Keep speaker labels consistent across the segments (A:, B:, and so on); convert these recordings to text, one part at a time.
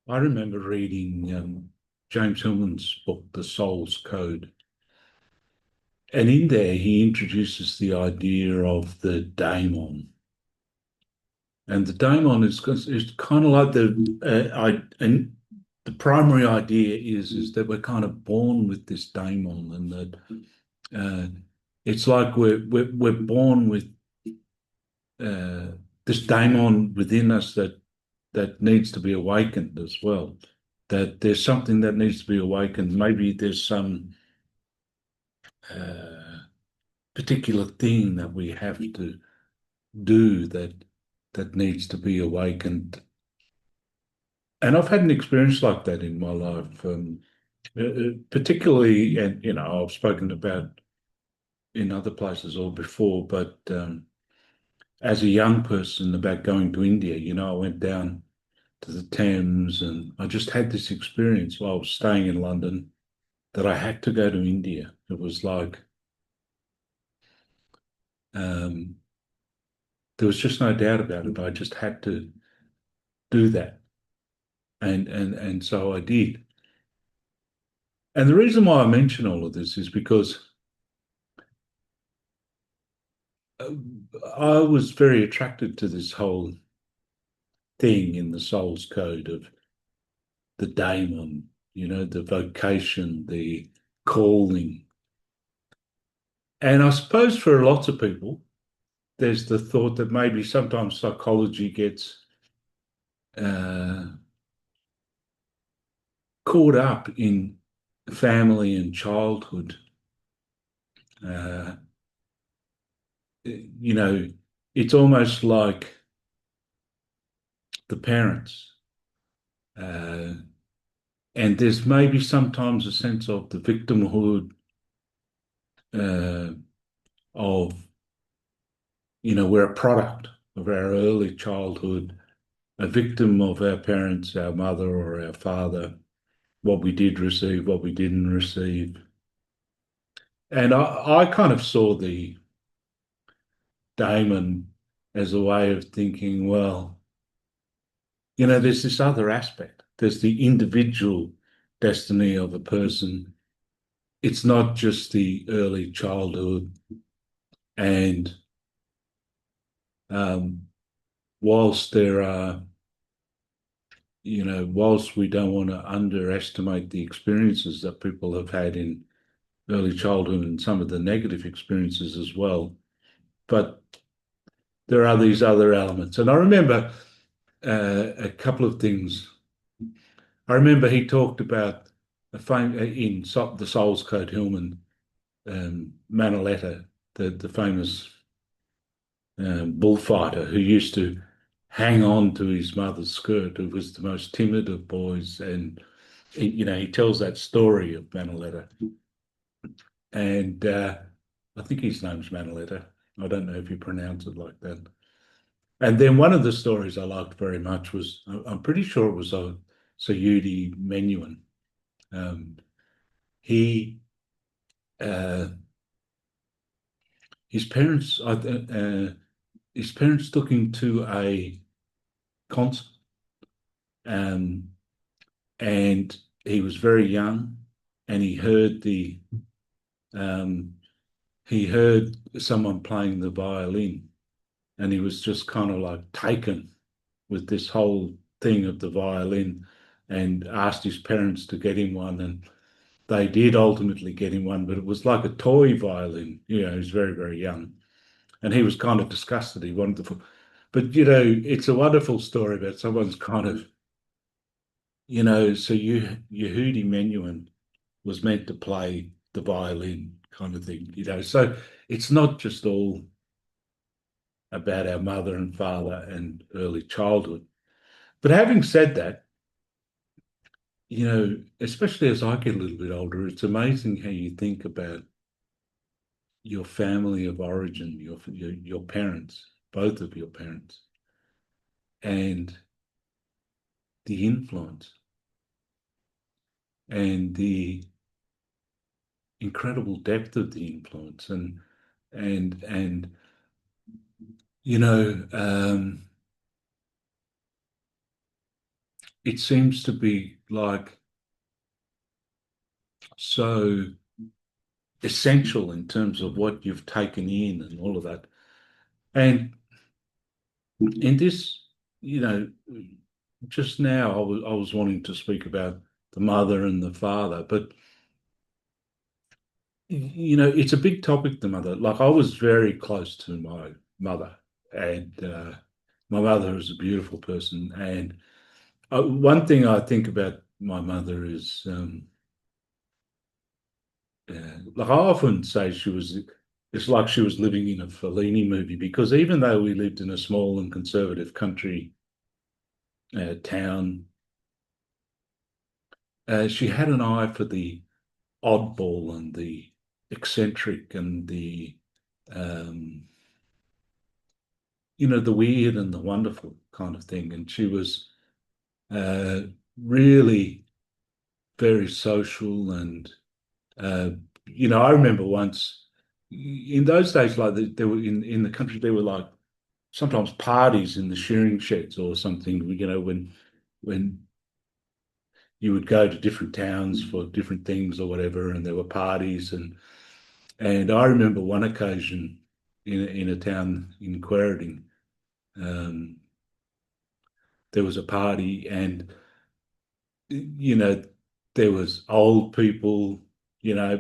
A: I remember reading James Hillman's book, The Soul's Code, and in there he introduces the idea of the daemon. And the daemon is kind of like and the primary idea is that we're kind of born with this daemon, and that uh, it's like we're born with uh, this daemon within us that needs to be awakened as well. That there's something that needs to be awakened. Maybe there's some uh, particular thing that we have to do that needs to be awakened. And I've had an experience like that in my life, particularly, and I've spoken about in other places or before, but as a young person about going to India, I went down to the Thames and I just had this experience while I was staying in London that I had to go to India. It was like um, there was just no doubt about it. I just had to do that, and so I did. And the reason why I mention all of this is because uh, I was very attracted to this whole thing in the soul's code of the daemon, the vocation, the calling. And I suppose for lots of people, there's the thought that maybe sometimes psychology gets uh, caught up in family and childhood. Uh, you know, it's almost like the parents. Uh, and there's maybe sometimes a sense of the victimhood uh, of, we're a product of our early childhood, a victim of our parents, our mother or our father, what we did receive, what we didn't receive. And I kind of saw the daemon as a way of thinking, well, there's this other aspect. There's the individual destiny of a person. It's not just the early childhood. And um, whilst there are, whilst we don't want to underestimate the experiences that people have had in early childhood and some of the negative experiences as well, but there are these other elements. And I remember a couple of things. I remember he talked about the Soul's Code Hillman, Manoletta, the famous bullfighter who used to hang on to his mother's skirt, who was the most timid of boys. And, he tells that story of Manoletta. And I think his name's Manoletta. I don't know if you pronounce it like that. And then one of the stories I liked very much was, I'm pretty sure it was Sayudi Menuhin. Um, he, uh, his parents, his parents took him to a concert, um, and he was very young, and um, he heard someone playing the violin, and he was just kind of like taken with this whole thing of the violin, and asked his parents to get him one, and they did ultimately get him one, but it was like a toy violin. He was very, very young. And he was kind of disgusted. He wanted to, but it's a wonderful story about someone's kind of, so Yehudi Menuhin was meant to play the violin kind of thing, So it's not just all about our mother and father and early childhood. But having said that, especially as I get a little bit older, it's amazing how you think about your family of origin, your parents, both of your parents, and the influence and the incredible depth of the influence, and you know um, it seems to be like so essential in terms of what you've taken in and all of that. And in this, you know, just now I was wanting to speak about the mother and the father, but it's a big topic, the mother. Like I was very close to my mother, and my mother is a beautiful person. And one thing I think about my mother is, like I often say, it's like she was living in a Fellini movie because even though we lived in a small and conservative country town, she had an eye for the oddball and the eccentric and um, the weird and the wonderful kind of thing. And she was uh, really very social. And, uh, I remember once in those days, like there were in the country, there were like sometimes parties in the shearing sheds or something, when you would go to different towns for different things or whatever, and there were parties. And I remember one occasion in a town in Quairading, um, there was a party, and you know there was old people,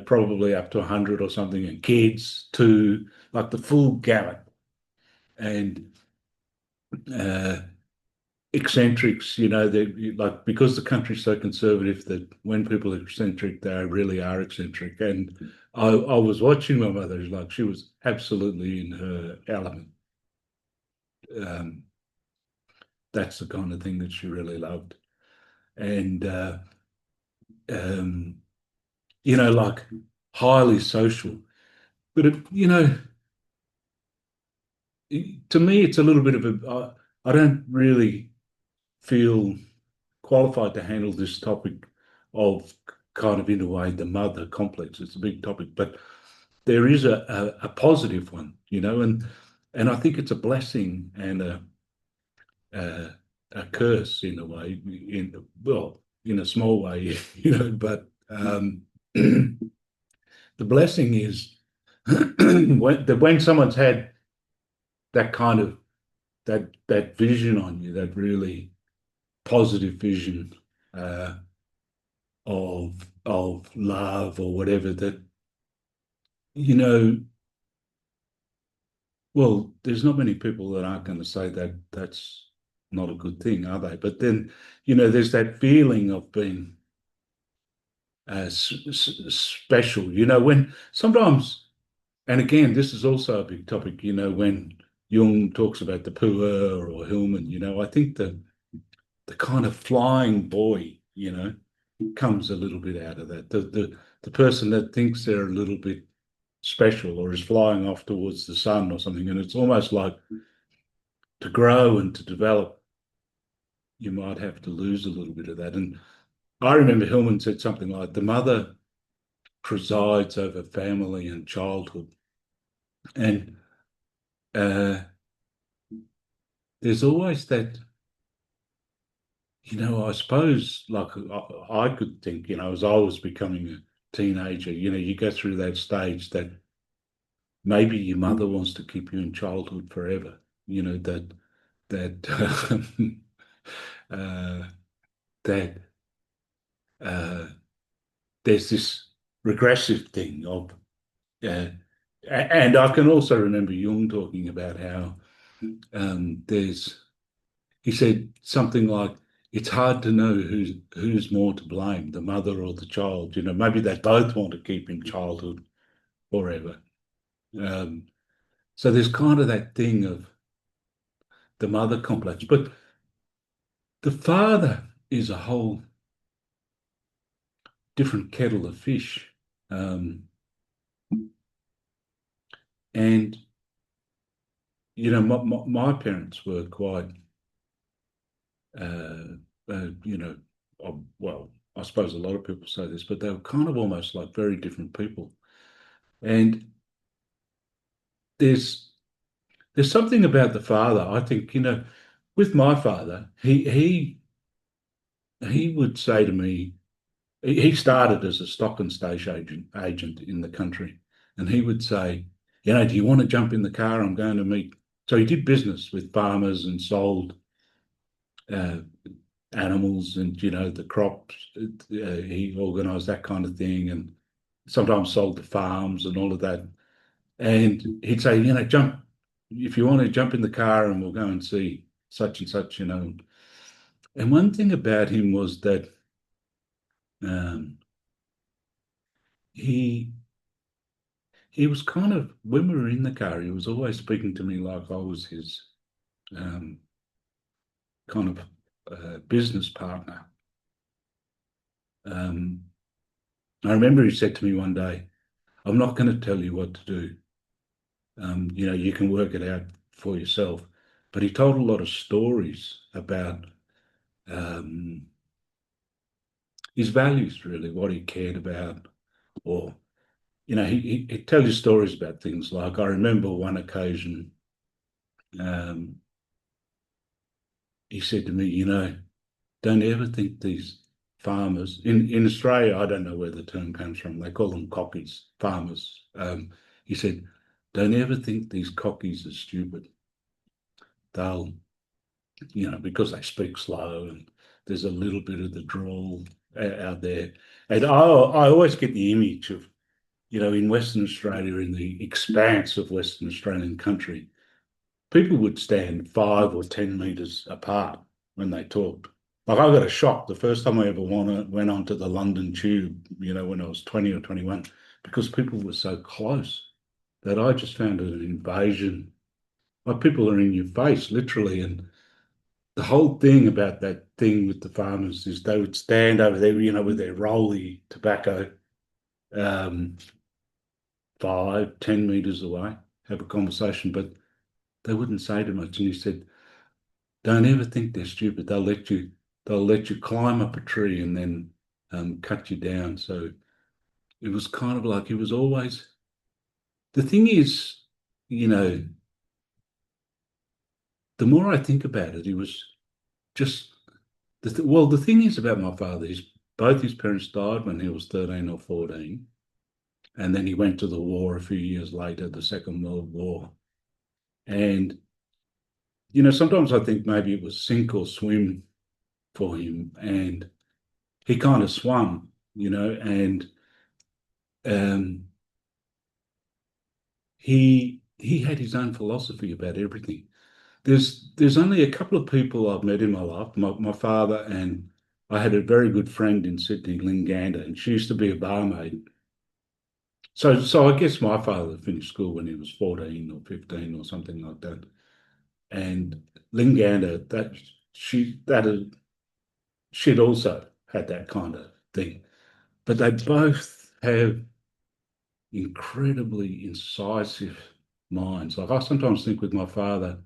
A: probably up to 100 or something, and kids too, like the full gamut. And uh, eccentrics, they like because the country's so conservative that when people are eccentric, they really are eccentric. And I was watching my mother, like she was absolutely in her element. Um, that's the kind of thing that she really loved. And um, like highly social. But to me, it's a little bit of I don't really feel qualified to handle this topic of kind of in a way the mother complex. It's a big topic, but there is a positive one, and I think it's a blessing and a, a curse in a way, in a small way, but the blessing is when someone's had that kind of that vision on you, that really positive vision uh, of love or whatever, that you know well, there's not many people that aren't going to say that that's not a good thing, are they? But then there's that feeling of being special, when sometimes, and again, this is also a big topic, when Jung talks about the puer or Hillman, I think the kind of flying boy, comes a little bit out of that. The person that thinks they're a little bit special or is flying off towards the sun or something. And it's almost like to grow and to develop, you might have to lose a little bit of that. And I remember Hillman said something like the mother presides over family and childhood. And uh, there's always that, I suppose, like I could think, as I was becoming a teenager, you go through that stage that maybe your mother wants to keep you in childhood forever, that uh, that uh, there's this regressive thing of, uh, and I can also remember Jung talking about how he said something like, it's hard to know who's more to blame, the mother or the child. Maybe they both want to keep in childhood forever. Um, so there's kind of that thing of the mother complex, but the father is a whole different kettle of fish. Um, and my parents were quite, uh, you know, well, I suppose a lot of people say this, but they were kind of almost like very different people. And there's there's something about the father. I think with my father, he he would say to me, he started as a stock and stage agent in the country, and he would say, do you want to jump in the car? I'm going to meet. So he did business with farmers and sold uh, animals and the crops. He organised that kind of thing, and sometimes sold the farms and all of that. And he'd say, jump if you want to jump in the car, and we'll go and see such and such. And one thing about him was that um, he he was kind of, when we were in the car, he was always speaking to me like I was his um, kind of business partner. Um, I remember he said to me one day, I'm not going to tell you what to do. You can work it out for yourself. But he told a lot of stories about um, his values, really, what he cared about. Or, he'd tell you stories about things like, I remember one occasion, um, he said to me, don't ever think these farmers in Australia, I don't know where the term comes from. They call them cockies, farmers. He said, don't ever think these cockies are stupid. They'll, because they speak slow and there's a little bit of the drawl out there. And I always get the image of, in Western Australia, in the expanse of Western Australian country, people would stand 5 or 10 meters apart when they talked. Like I got a shock the first time I ever went onto the London Tube, when I was 20 or 21, because people were so close that I just found it an invasion. Like people are in your face, literally. And the whole thing about that thing with the farmers is they would stand over there, with their rolly tobacco, um, 5, 10 meters away, have a conversation, but they wouldn't say too much. And he said, don't ever think they're stupid. They'll let you climb up a tree and then cut you down. So it was kind of like he was always. The thing is, you know, the more I think about it, he was just well. The thing is about my father is both his parents died when he was 13 or 14, and then he went to the war a few years later, the Second World War. And sometimes I think maybe it was sink or swim for him, and he kind of swam, and um, he had his own philosophy about everything. There's only a couple of people I've met in my life, my father, and I had a very good friend in Sydney, Lynn Gander, and she used to be a barmaid. So I guess my father finished school when he was 14 or 15 or something like that. And Lynn Gander, she'd also had that kind of thing. But they both have incredibly incisive minds. Like I sometimes think with my father,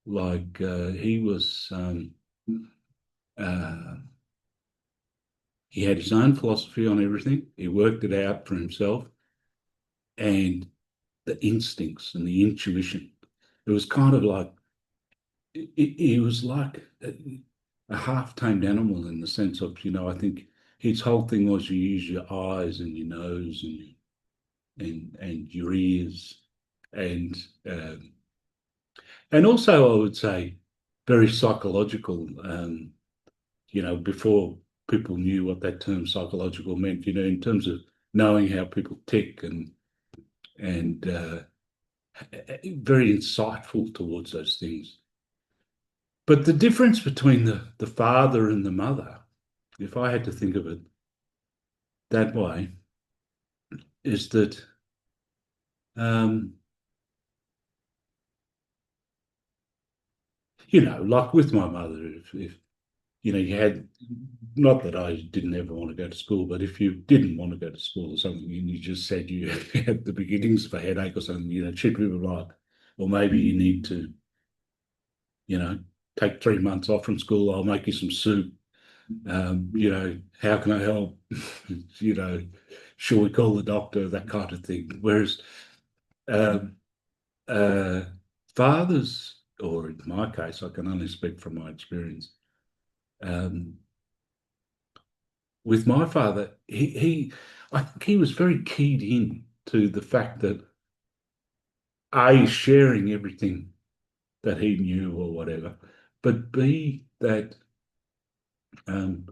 A: like he was, uh, he had his own philosophy on everything. He worked it out for himself, and the instincts and the intuition. It was kind of like he was like a half-tamed animal in the sense of, I think his whole thing was you use your eyes and your nose and your ears and um, and also I would say very psychological. Before people knew what that term psychological meant, in terms of knowing how people tick and very insightful towards those things. But the difference between the father and the mother, if I had to think of it that way, is that um, like with my mother, if you had, not that I didn't ever want to go to school, but if you didn't want to go to school or something, and you just said you had the beginnings of a headache or something, she'd be like, or maybe you need to, you know, take 3 months off from school. I'll make you some soup. How can I help? you know, Shall we call the doctor? That kind of thing. Whereas um, uh, fathers, or in my case, I can only speak from my experience. Um, with my father, I think he was very keyed in to the fact that A, sharing everything that he knew or whatever, but B, that um,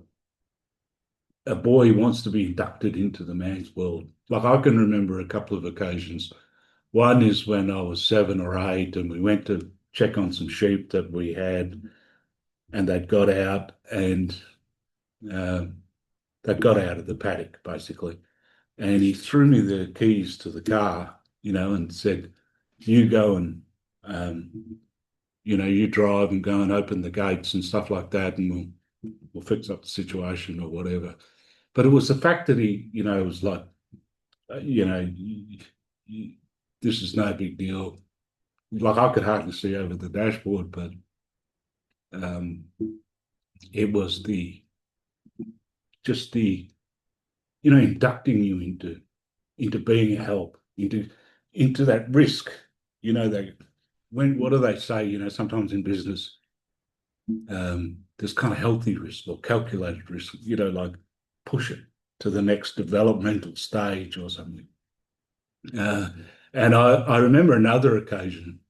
A: a boy wants to be inducted into the man's world. Like I can remember a couple of occasions. One is when I was 7 or 8 and we went to check on some sheep that we had, and they'd got out and um, they'd got out of the paddock basically. And he threw me the keys to the car, and said, "You go and um, you drive and go and open the gates and stuff like that, and we'll fix up the situation or whatever." But it was the fact that he, was like, you, this is no big deal. Like I could hardly see over the dashboard, but um, it was just the inducting you into being a help, into that risk. That when what do they say? Sometimes in business, there's kind of healthy risk or calculated risk. Like push it to the next developmental stage or something. Uh, and I remember another occasion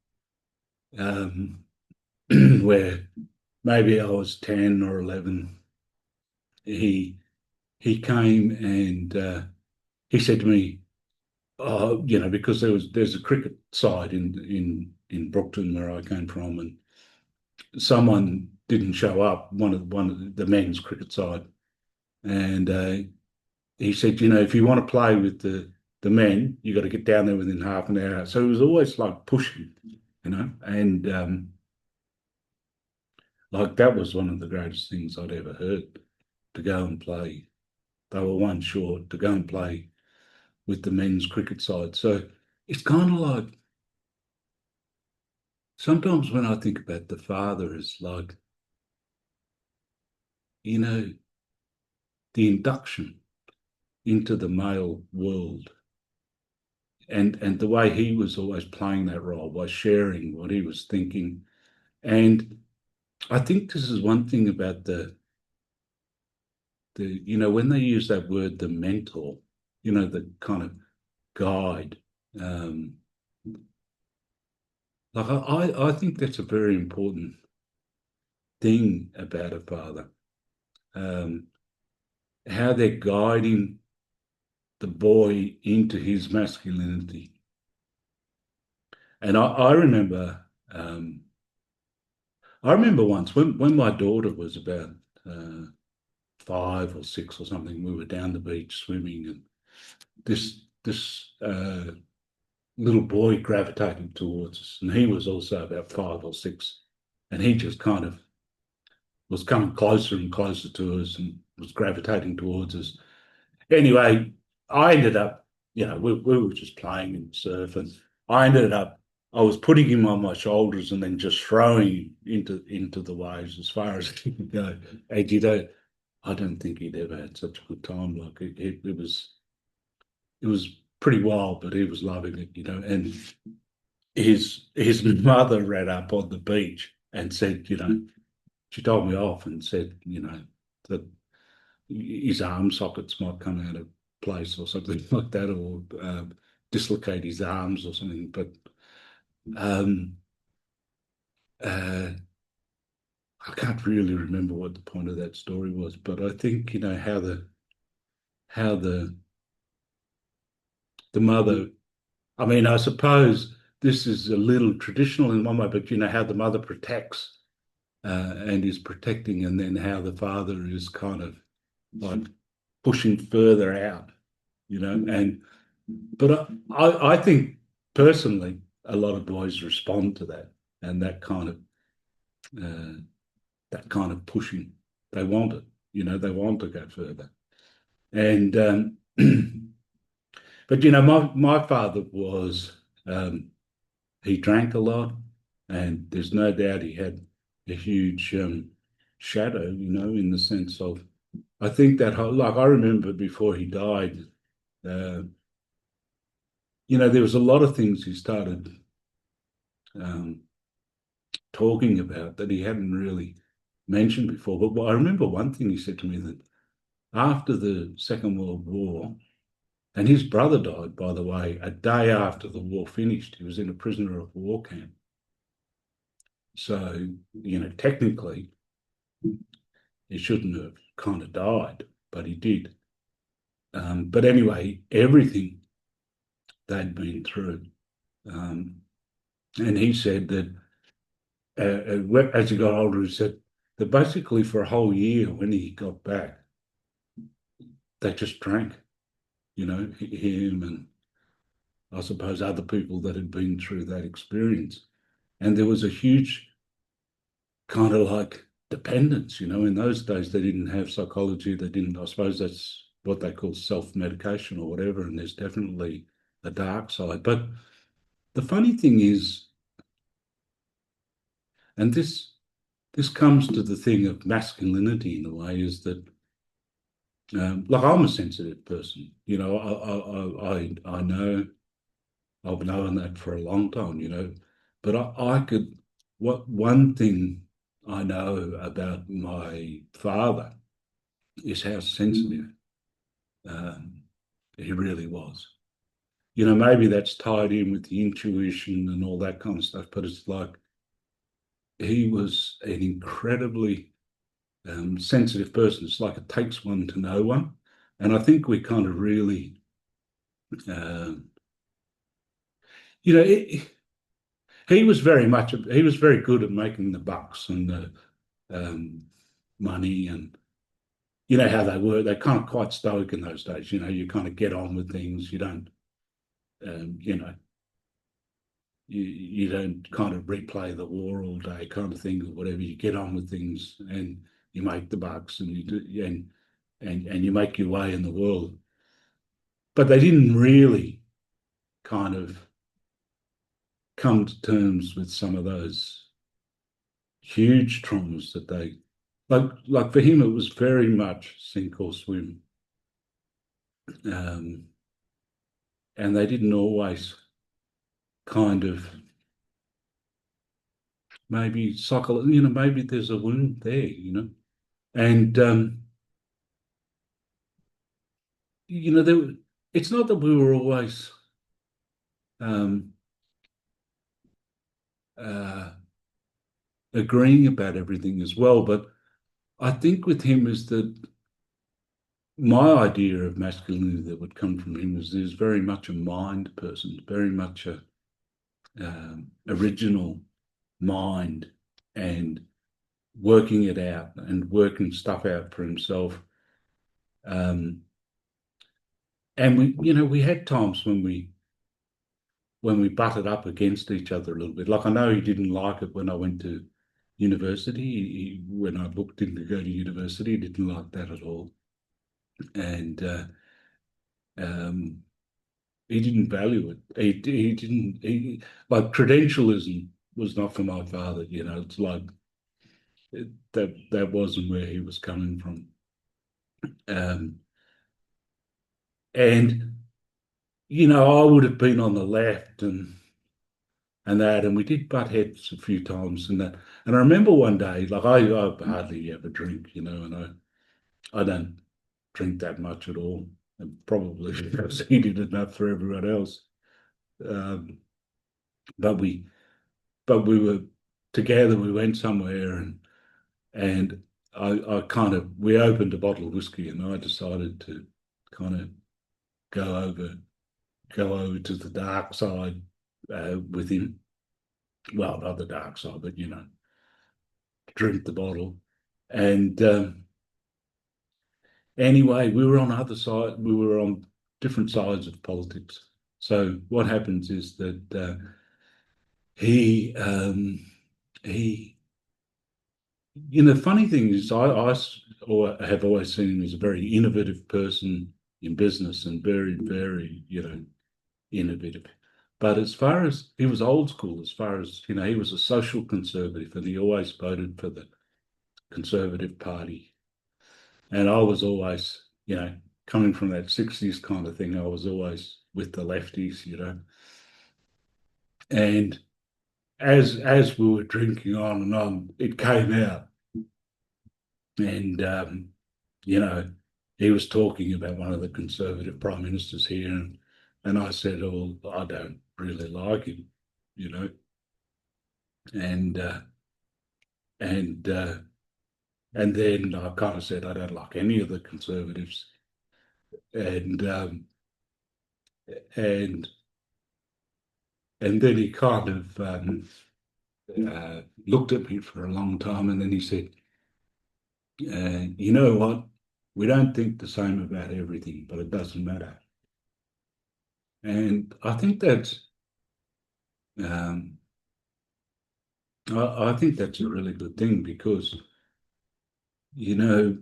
A: um, where maybe I was 10 or 11. He he came and he said to me, "Oh, because there's a cricket side in Brookton where I came from, and someone didn't show up, one of the men's cricket side, and he said, if you want to play with the men, you got to get down there within half an hour." So it was always like pushing, and like that was one of the greatest things I'd ever heard, to go and play. They were one short to go and play with the men's cricket side. So it's kind of like sometimes when I think about the father, it's like, you know, the induction into the male world, and the way he was always playing that role by sharing what he was thinking. And I think this is one thing about the when they use that word, the mentor, the kind of guide. Um, like I think that's a very important thing about a father. Um, how they're guiding the boy into his masculinity. And I remember once when my daughter was about uh, 5 or 6 or something, we were down the beach swimming, and this little boy gravitated towards us, and he was also about 5 or 6, and he just kind of was coming closer and closer to us and was gravitating towards us. Anyway, I ended up, we were just playing in the surf, and I was putting him on my shoulders and then just throwing him into the waves as far as he could go. And I don't think he'd ever had such a good time. Like it was pretty wild, but he was loving it. And his mother ran up on the beach and said, she told me off and said, that his arm sockets might come out of place or something like that, or dislocate his arms or something. But um, uh, I can't really remember what the point of that story was. But I think how the mother. I mean, I suppose this is a little traditional in one way, but how the mother protects and is protecting, and then how the father is kind of like pushing further out, and but I think personally a lot of boys respond to that, and uh, that kind of pushing. They want it, they want to go further. And but my father was he drank a lot, and there's no doubt he had a huge shadow, in the sense of, I think that whole, like I remember before he died, uh, there was a lot of things he started um, talking about that he hadn't really mentioned before. But I remember one thing he said to me that after the Second World War, and his brother died, by the way, a day after the war finished. He was in a prisoner of war camp. So, technically, he shouldn't have kind of died, but he did. But anyway, everything they'd been through. Um, and he said that as he got older, he said that basically for a whole year when he got back, they just drank, him and I suppose other people that had been through that experience. And there was a huge kind of like dependence, in those days they didn't have psychology. They didn't, I suppose that's what they call self-medication or whatever. And there's definitely a dark side. But the funny thing is, and this comes to the thing of masculinity in a way, is that like I'm a sensitive person, I know I've known that for a long time, but I could, what one thing I know about my father is how sensitive um, he really was. Maybe that's tied in with the intuition and all that kind of stuff, but it's like he was an incredibly sensitive person. It's like it takes one to know one. And I think we kind of really, uh, you know, it, he was very good at making the bucks and the money, and you know how they were. They're kind of quite stoic in those days. You kind of get on with things. You don't, um, you know, you don't kind of replay the war all day kind of thing or whatever. You get on with things and you make the bucks and you do, and you make your way in the world. But they didn't really kind of come to terms with some of those huge traumas that they like for him it was very much sink or swim. Um, and they didn't always kind of maybe psycho, maybe there's a wound there, and there, it's not that we were always um, uh, agreeing about everything as well, but I think with him is that my idea of masculinity that would come from him is he's very much a mind person, very much a original mind and working it out and working stuff out for himself. Um, and we had times when we butted up against each other a little bit. Like I know he didn't like it when I went to university. When I booked him to go to university, he didn't like that at all. And um, he didn't value it. He didn't. Like credentialism was not for my father. It's like that wasn't where he was coming from. Um, and I would have been on the left and that, and we did butt heads a few times and that. And I remember one day, like I hardly ever drink, and I don't drink that much at all, and probably because he did enough for everyone else. Um, but we were together. We went somewhere, and I kind of we opened a bottle of whiskey, and I decided to kind of go over go over to the dark side with him. Well, not the dark side, but drink the bottle. And anyway, we were on other side. We were on different sides of politics. So what happens is that he he funny thing is or have always seen him as a very innovative person in business and very, very, innovative. But as far as he was old school, as far as, he was a social conservative and he always voted for the Conservative Party. And I was always, coming from that 60s kind of thing, I was always with the lefties, And as we were drinking on and on, it came out. And, you know, he was talking about one of the Conservative prime ministers here, and I said, "Oh, I don't really like him," you know, and uh, and uh, and then I kind of said, "I don't like any of the Conservatives," and and and then he kind of looked at me for a long time, and then he said, "You know what? We don't think the same about everything, but it doesn't matter." And I think um, I think that's a really good thing because, you know,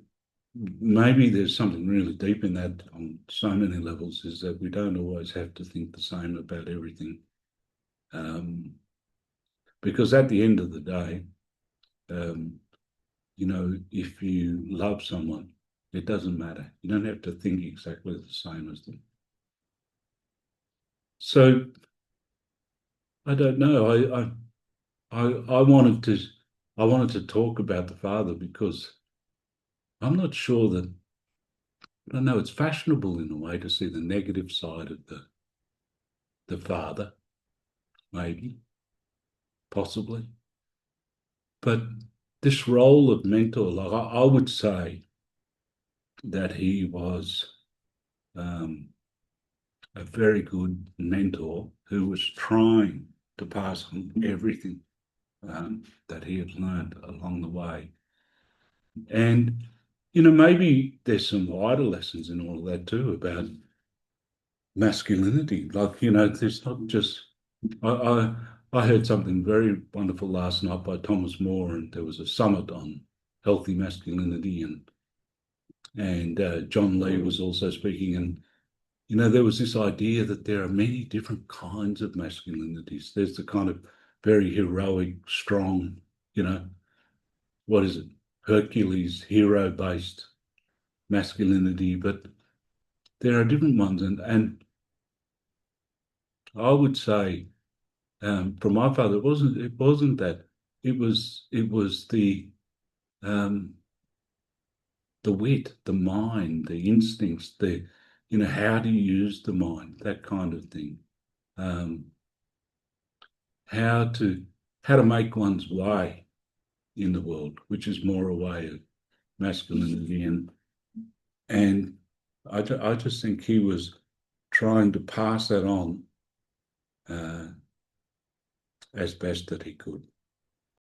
A: maybe there's something really deep in that on so many levels, is that we don't always have to think the same about everything. Um, because at the end of the day, um, if you love someone, it doesn't matter. You don't have to think exactly the same as them. So I don't know. I wanted to talk about the father because I'm not sure that I don't know. It's fashionable in a way to see the negative side of the father, maybe, possibly. But this role of mentor, like I would say that he was um, a very good mentor who was trying to pass on everything that he had learned along the way. And, maybe there's some wider lessons in all of that too about masculinity. Like, there's not just, I, I, I heard something very wonderful last night by Thomas More, and there was a summit on healthy masculinity, and John Lee was also speaking, and there was this idea that there are many different kinds of masculinities. There's the kind of very heroic, strong, you know, what is it? Hercules, hero-based masculinity, but there are different ones, and I would say, from my father, it wasn't that. It was um, the wit, the mind, the instincts, how to use the mind, that kind of thing. Um, how to how to make one's way in the world, which is more a way of masculinity, and I just think he was trying to pass that on as best that he could.